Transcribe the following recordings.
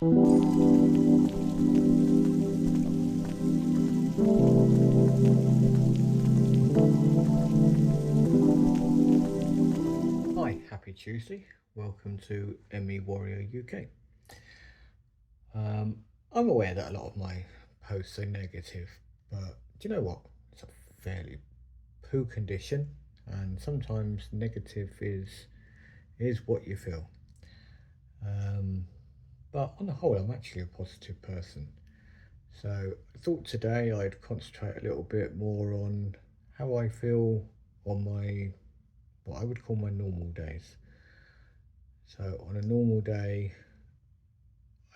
Hi, happy Tuesday. Welcome to ME Warrior UK. I'm aware that a lot of my posts are negative, but do you know what? It's a fairly poo condition, and sometimes negative is what you feel. Um, but on the whole, I'm actually a positive person. So I thought today I'd concentrate a little bit more on how I feel on my what I would call my normal days. So on a normal day,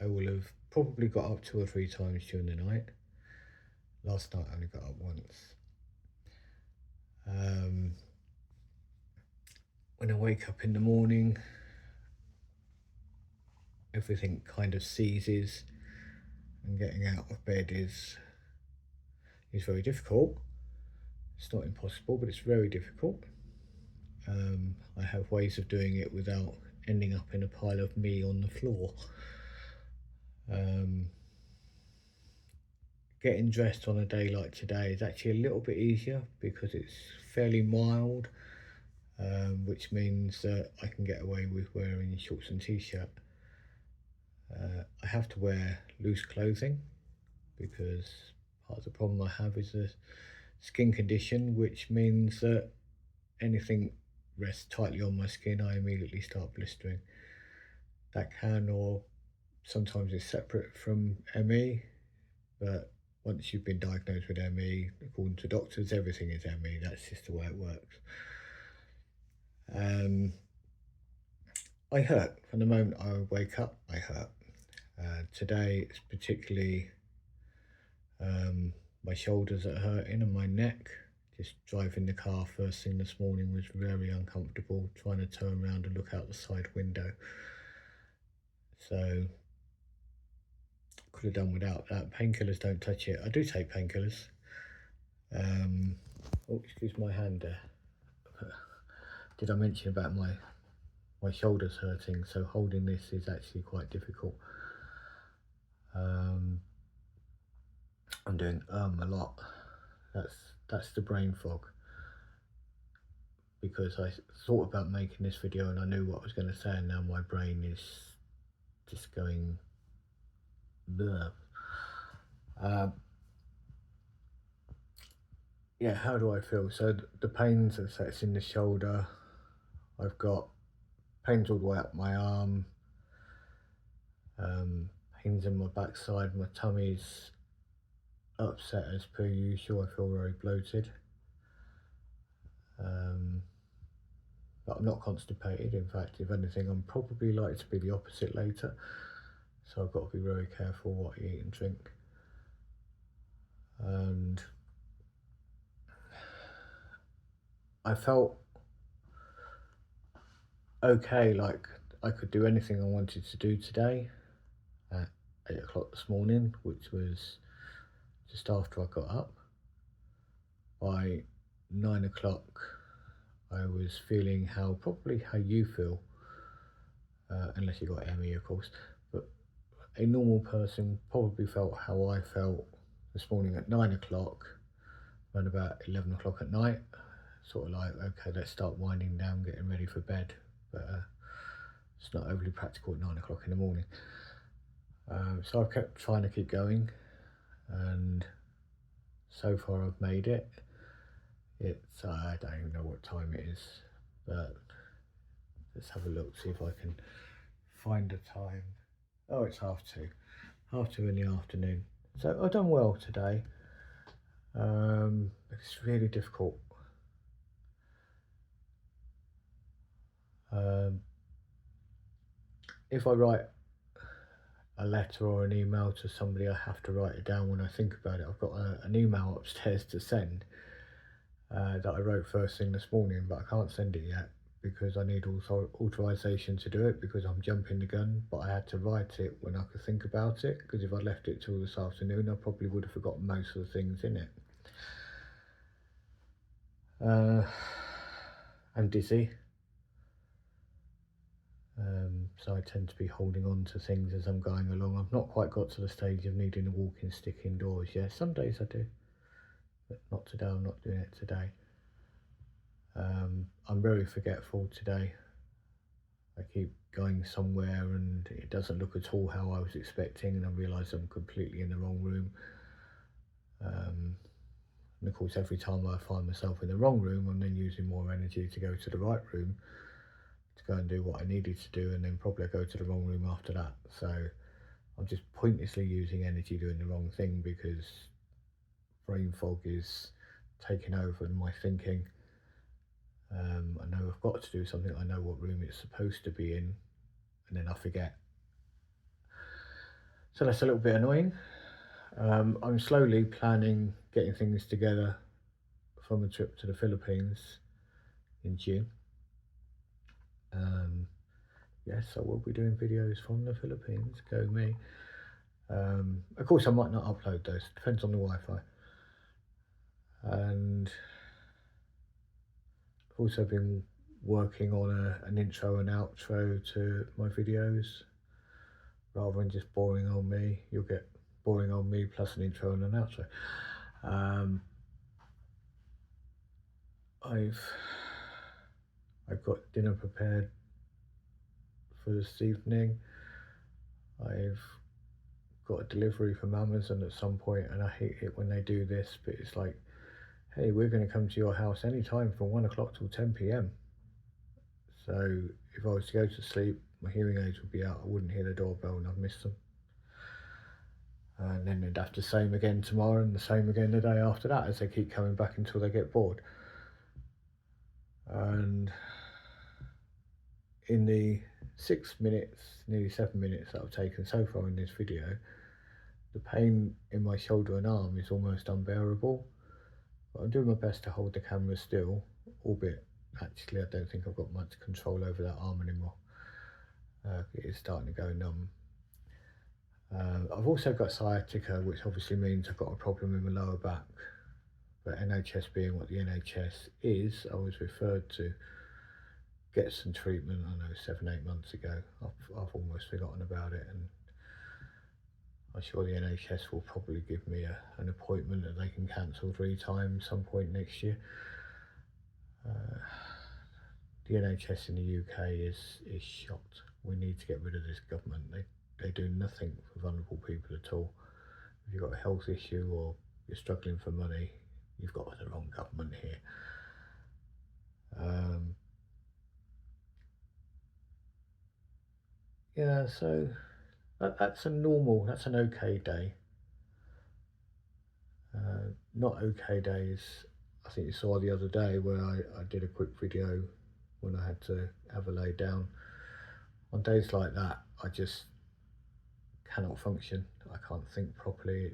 I will have probably got up 2 or 3 times during the night. Last night I only got up once. Um, when I wake up in the morning, everything kind of ceases, and getting out of bed is very difficult. It's not impossible, but it's very difficult. I have ways of doing it without ending up in a pile of me on the floor. Um, Getting dressed on a day like today is actually a little bit easier because it's fairly mild, which means that I can get away with wearing shorts and t-shirt. I have to wear loose clothing because part of the problem I have is a skin condition, which means that anything rests tightly on my skin, I immediately start blistering. That can, or sometimes it's separate from ME, but once you've been diagnosed with ME, according to doctors, everything is ME. That's just the way it works. I hurt from the moment I wake up. I hurt. Today it's particularly my shoulders are hurting and my neck. Just driving the car first thing this morning was very uncomfortable. Trying to turn around and look out the side window. So could have done without that. Painkillers don't touch it. I do take painkillers. Oh, excuse my hand there. Did I mention about my shoulders hurting? So holding this is actually quite difficult. I'm doing a lot. That's the brain fog, because I thought about making this video and I knew what I was going to say, and now my brain is just going blur. Yeah, how do I feel? So the pains, as it's in the shoulder. I've got pains all the way up my arm, pains in my backside, my tummy's upset as per usual. I feel very bloated. But I'm not constipated. In fact, if anything, I'm probably likely to be the opposite later. So I've got to be very careful what I eat and drink. And I felt okay, like I could do anything I wanted to do today at 8 o'clock this morning, which was just after I got up. By 9 o'clock, I was feeling probably how you feel, unless you got ME, of course. But a normal person probably felt how I felt this morning at 9 o'clock, around about 11 o'clock at night. Sort of like, okay, let's start winding down, getting ready for bed. But it's not overly practical at 9 o'clock in the morning. So I've kept trying to keep going, and so far I've made it. It's I don't even know what time it is, but let's have a look, see if I can find a time. Oh, it's 2:30 in the afternoon. So I've done well today. It's really difficult. If I write a letter or an email to somebody, I have to write it down when I think about it. I've got an email upstairs to send that I wrote first thing this morning, but I can't send it yet because I need authorization to do it, because I'm jumping the gun. But I had to write it when I could think about it, because if I left it till this afternoon, I probably would have forgotten most of the things in it. I'm dizzy. So I tend to be holding on to things as I'm going along. I've not quite got to the stage of needing a walking stick indoors yet. Some days I do, but not today. I'm not doing it today. I'm very forgetful today. I keep going somewhere and it doesn't look at all how I was expecting, and I realise I'm completely in the wrong room. And of course, every time I find myself in the wrong room, I'm then using more energy to go to the right room to go and do what I needed to do, and then probably I go to the wrong room after that. So I'm just pointlessly using energy doing the wrong thing because brain fog is taking over my thinking. I know I've got to do something, I know what room it's supposed to be in, and then I forget. So that's a little bit annoying. I'm slowly planning getting things together from a trip to the Philippines in June. Yes, I will be doing videos from the Philippines, go me. Of course I might not upload those, depends on the Wi-Fi. And I've also been working on an intro and outro to my videos. Rather than just boring old me, you'll get boring old me plus an intro and an outro. I've got dinner prepared for this evening. I've got a delivery from Amazon at some point, and I hate it when they do this, but it's like, hey, we're going to come to your house anytime from 1 o'clock till 10 p.m. So if I was to go to sleep, my hearing aids would be out, I wouldn't hear the doorbell, and I've missed them. And then they'd have the same again tomorrow and the same again the day after that, as they keep coming back until they get bored. And in the 6 minutes, nearly 7 minutes that I've taken so far in this video, the pain in my shoulder and arm is almost unbearable. But I'm doing my best to hold the camera still, albeit actually I don't think I've got much control over that arm anymore. It is starting to go numb. I've also got sciatica, which obviously means I've got a problem in my lower back. But NHS being what the NHS is, I was referred to get some treatment, I know 7-8 months ago. I've almost forgotten about it, and I'm sure the NHS will probably give me an appointment that they can cancel 3 times some point next year. The NHS in the UK is shot. We need to get rid of this government. They do nothing for vulnerable people at all. If you've got a health issue or you're struggling for money, you've got the wrong government here. Yeah, so that's an okay day. Not okay days, I think you saw the other day where I did a quick video when I had to have a lay down. On days like that, I just cannot function. I can't think properly.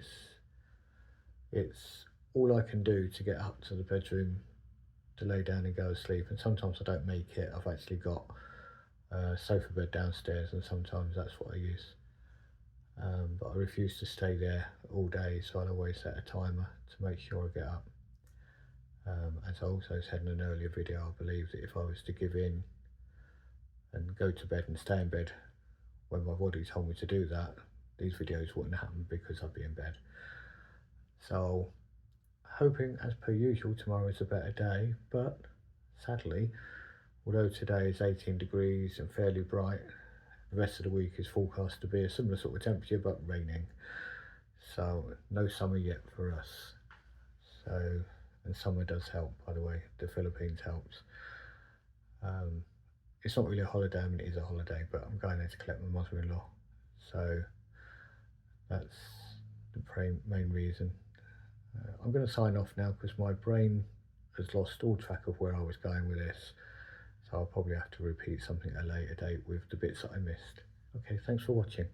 It's all I can do to get up to the bedroom to lay down and go to sleep, and sometimes I don't make it. I've actually got a sofa bed downstairs, and sometimes that's what I use. But I refuse to stay there all day, so I'll always set a timer to make sure I get up. As I also said in an earlier video, I believe that if I was to give in and go to bed and stay in bed when my body told me to do that, these videos wouldn't happen because I'd be in bed. So, hoping as per usual tomorrow is a better day, but sadly, although today is 18 degrees and fairly bright, the rest of the week is forecast to be a similar sort of temperature but raining. So no summer yet for us. So, and summer does help, by the way. The Philippines helps. It's not really a holiday, I mean it is a holiday, but I'm going there to collect my mother-in-law. So that's the main reason. I'm going to sign off now because my brain has lost all track of where I was going with this. So I'll probably have to repeat something at a later date with the bits that I missed. Okay, thanks for watching.